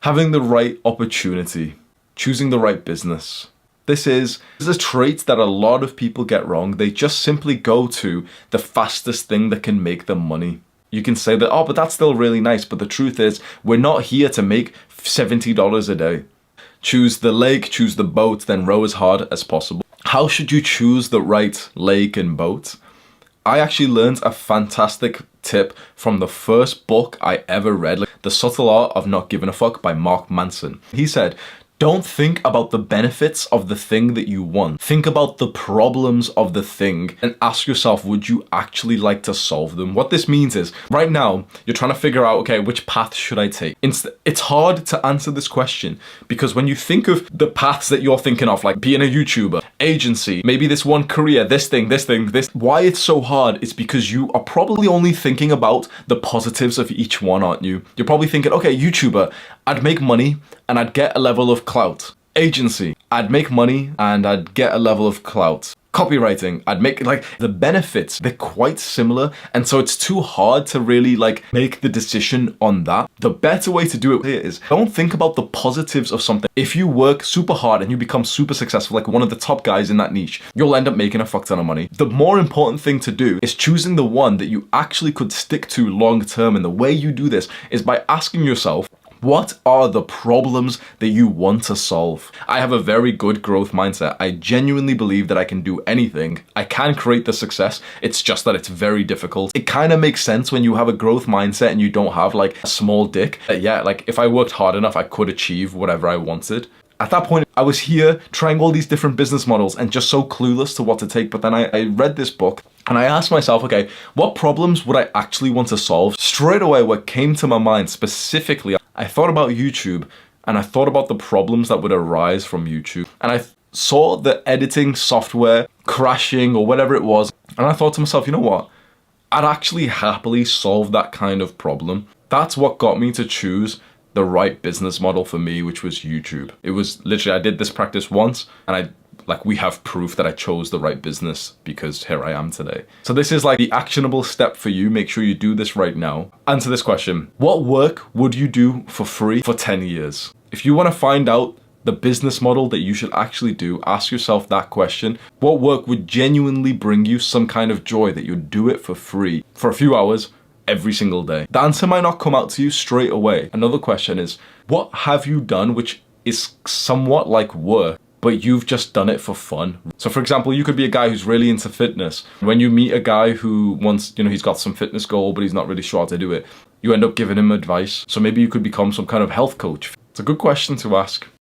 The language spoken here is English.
Having the right opportunity, choosing the right business. This is a trait that a lot of people get wrong. They just simply go to the fastest thing that can make them money. You can say that, oh, but that's still really nice. But the truth is, we're not here to make $70 a day. Choose the lake, choose the boat, then row as hard as possible. How should you choose the right lake and boat? I actually learned a fantastic tip from the first book I ever read, The Subtle Art of Not Giving a Fuck by Mark Manson. He said, don't think about the benefits of the thing that you want. Think about the problems of the thing and ask yourself, would you actually like to solve them? What this means is, right now, you're trying to figure out, okay, which path should I take? It's hard to answer this question because when you think of the paths that you're thinking of, like being a YouTuber, agency, maybe this one career, this thing, why it's so hard is because you are probably only thinking about the positives of each one, aren't you? You're probably thinking, okay, YouTuber, I'd make money and I'd get a level of clout. Agency, I'd make money and I'd get a level of clout. Copywriting, I'd make, like, the benefits, they're quite similar, and so it's too hard to really make the decision on that. The better way to do it here is don't think about the positives of something. If you work super hard and you become super successful, like one of the top guys in that niche, you'll end up making a fuck ton of money. The more important thing to do is choosing the one that you actually could stick to long term, and the way you do this is by asking yourself, what are the problems that you want to solve? I have a very good growth mindset. I genuinely believe that I can do anything. I can create the success. It's just that it's very difficult. It kind of makes sense when you have a growth mindset and you don't have like a small dick. Yeah, like if I worked hard enough, I could achieve whatever I wanted. At that point, I was here trying all these different business models and just so clueless to what to take. But then I read this book and I asked myself, okay, what problems would I actually want to solve? Straight away, what came to my mind specifically, I thought about YouTube and I thought about the problems that would arise from YouTube. And I saw the editing software crashing or whatever it was. And I thought to myself, you know what? I'd actually happily solve that kind of problem. That's what got me to choose the right business model for me, which was YouTube. It was literally, I did this practice once and we have proof that I chose the right business because here I am today. So this is like the actionable step for you. Make sure you do this right now. Answer this question. What work would you do for free for 10 years? If you want to find out the business model that you should actually do, ask yourself that question. What work would genuinely bring you some kind of joy that you'd do it for free for a few hours every single day? The answer might not come out to you straight away. Another question is, what have you done which is somewhat like work, but you've just done it for fun? So for example, you could be a guy who's really into fitness. When you meet a guy who wants, he's got some fitness goal, but he's not really sure how to do it, you end up giving him advice. So maybe you could become some kind of health coach. It's a good question to ask.